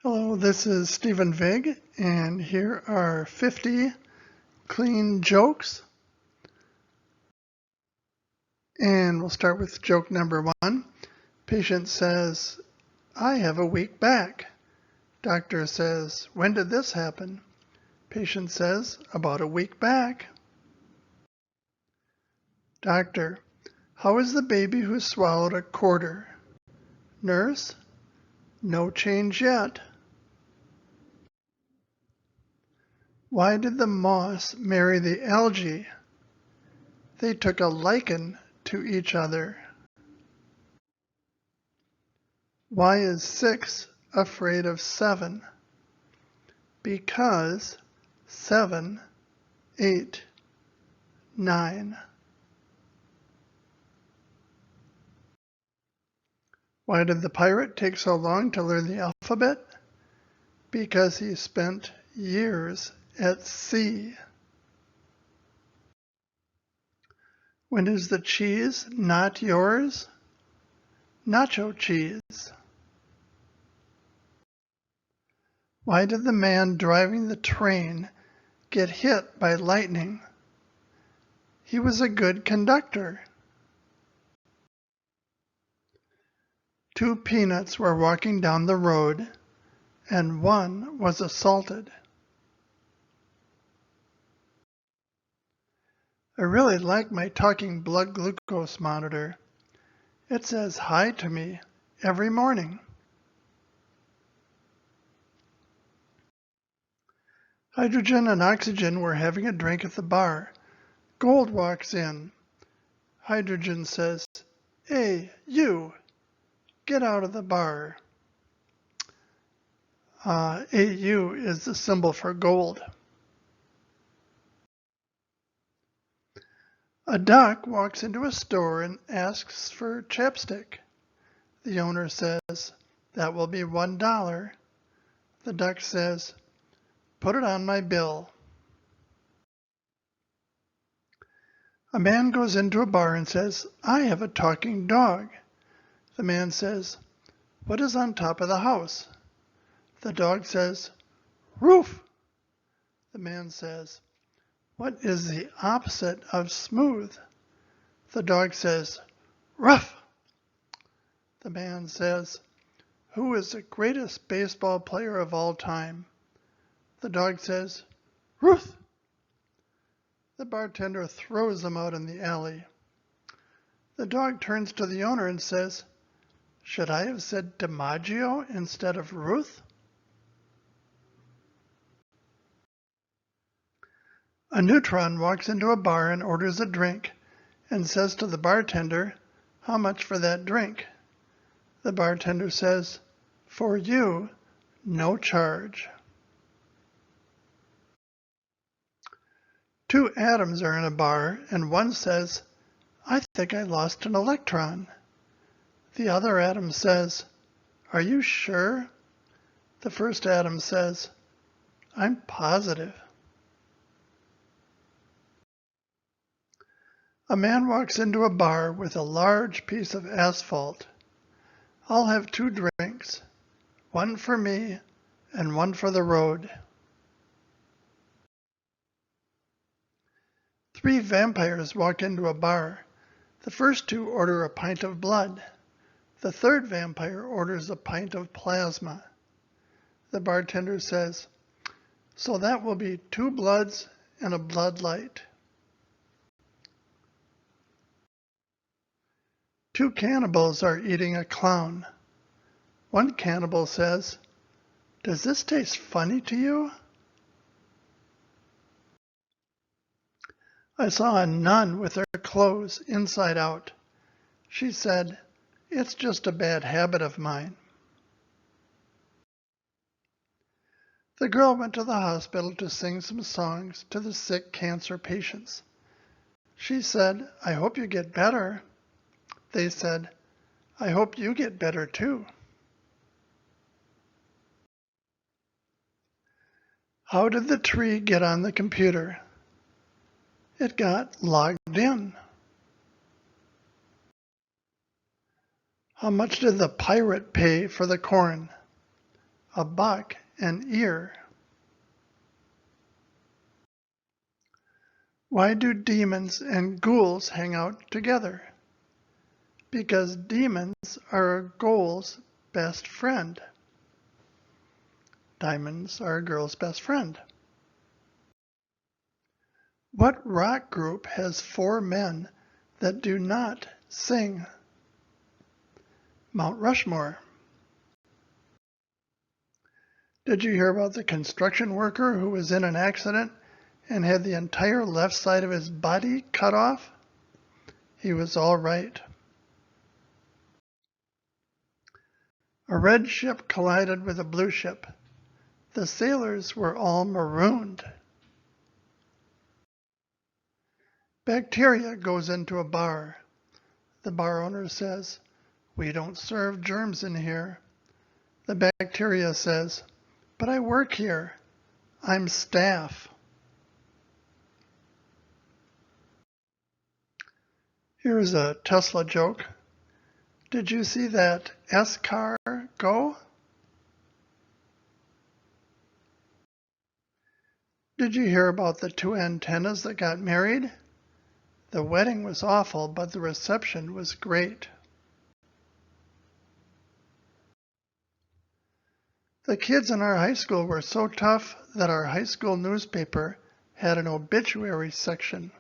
Hello, this is Stephen Vig, and here are 50 clean jokes. And we'll start with joke number 1. Patient says, "I have a weak back." Doctor says, "When did this happen?" Patient says, "About a week back." Doctor, "How is the baby who swallowed a quarter?" Nurse, "No change yet." Why did the moss marry the algae? They took a liking to each other. Why is 6 afraid of 7? Because 7, 8, 9. Why did the pirate take so long to learn the alphabet? Because he spent years at sea. When is the cheese not yours? Nacho cheese. Why did the man driving the train get hit by lightning? He was a good conductor. 2 peanuts were walking down the road, and one was assaulted. I really like my talking blood glucose monitor. It says hi to me every morning. Hydrogen and oxygen were having a drink at the bar. Gold walks in. Hydrogen says, "Hey, you, get out of the bar." AU is the symbol for gold. A duck walks into a store and asks for chapstick. The owner says, "That will be $1. The duck says, "Put it on my bill." A man goes into a bar and says, "I have a talking dog." The man says, "What is on top of the house?" The dog says, "Roof." The man says, "What is the opposite of smooth?" The dog says, "Rough." The man says, "Who is the greatest baseball player of all time?" The dog says, "Ruth." The bartender throws them out in the alley. The dog turns to the owner and says, "Should I have said DiMaggio instead of Ruth?" A neutron walks into a bar and orders a drink and says to the bartender, "How much for that drink?" The bartender says, "For you, no charge." 2 atoms are in a bar and one says, "I think I lost an electron." The other atom says, "Are you sure?" The first atom says, "I'm positive." A man walks into a bar with a large piece of asphalt. "I'll have 2 drinks, one for me and one for the road." 3 vampires walk into a bar. The first 2 order a pint of blood. The third vampire orders a pint of plasma. The bartender says, "So that will be 2 bloods and a Blood Light." 2 cannibals are eating a clown. One cannibal says, "Does this taste funny to you?" I saw a nun with her clothes inside out. She said, "It's just a bad habit of mine." The girl went to the hospital to sing some songs to the sick cancer patients. She said, "I hope you get better." They said, "I hope you get better too." How did the tree get on the computer? It got logged in. How much did the pirate pay for the corn? a buck an ear. Why do demons and ghouls hang out together? Because demons are a ghoul's best friend. Diamonds are a girl's best friend. What rock group has 4 men that do not sing? Mount Rushmore. Did you hear about the construction worker who was in an accident and had the entire left side of his body cut off? He was all right. A red ship collided with a blue ship. The sailors were all marooned. Bacteria goes into a bar. The bar owner says, "We don't serve germs in here." The bacteria says, "But I work here. I'm staff." Here's a Tesla joke. Did you see that S car go? Did you hear about the 2 antennas that got married? The wedding was awful, but the reception was great. The kids in our high school were so tough that our high school newspaper had an obituary section.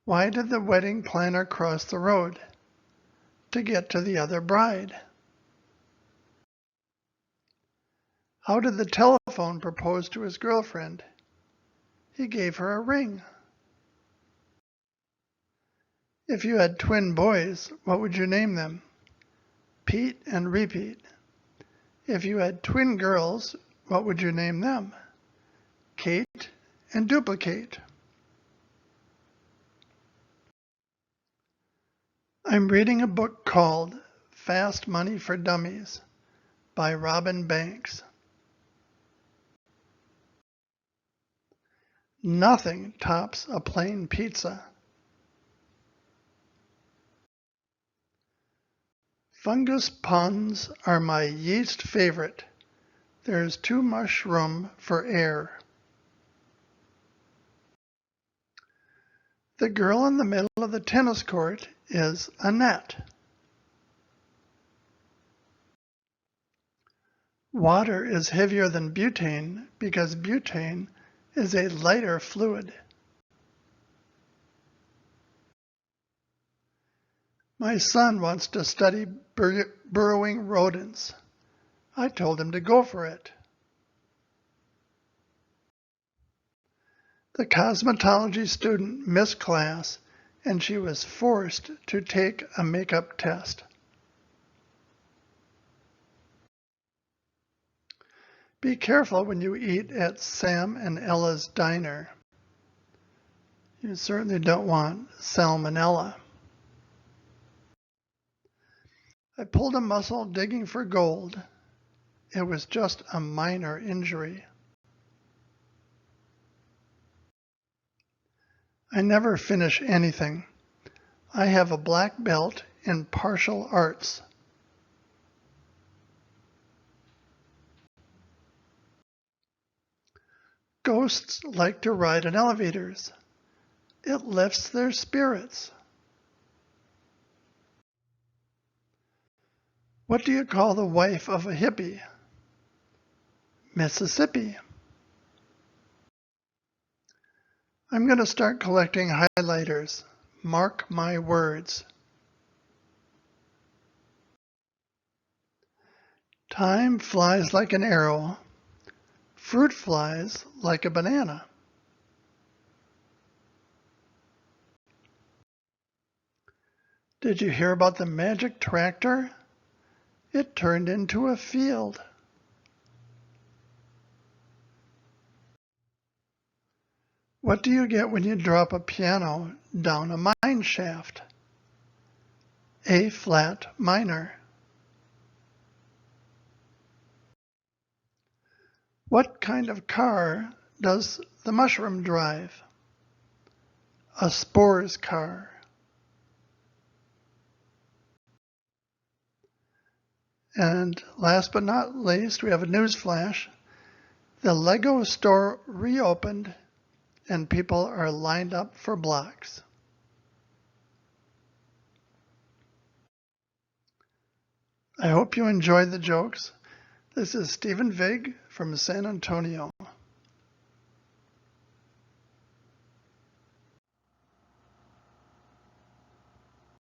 Why did the wedding planner cross the road? To get to the other bride. How did the telephone propose to his girlfriend? He gave her a ring. If you had twin boys, what would you name them? Pete and Repeat. If you had twin girls, what would you name them? Kate and Duplicate. I'm reading a book called Fast Money for Dummies by Robin Banks. Nothing tops a plain pizza. Fungus puns are my yeast favorite. There's too much room for air. The girl in the middle of the tennis court is a net. Water is heavier than butane because butane is a lighter fluid. My son wants to study burrowing rodents. I told him to go for it. The cosmetology student missed class and she was forced to take a makeup test. Be careful when you eat at Sam and Ella's diner. You certainly don't want salmonella. I pulled a muscle digging for gold. It was just a minor injury. I never finish anything. I have a black belt in martial arts. Ghosts like to ride in elevators. It lifts their spirits. What do you call the wife of a hippie? Mississippi. I'm going to start collecting highlighters. Mark my words. Time flies like an arrow. Fruit flies like a banana. Did you hear about the magic tractor? It turned into a field. What do you get when you drop a piano down a mine shaft? A flat minor. What kind of car does the mushroom drive? A spores car. And last but not least, we have a news flash. The Lego store reopened and people are lined up for blocks. I hope you enjoyed the jokes. This is Stephen Vig from San Antonio.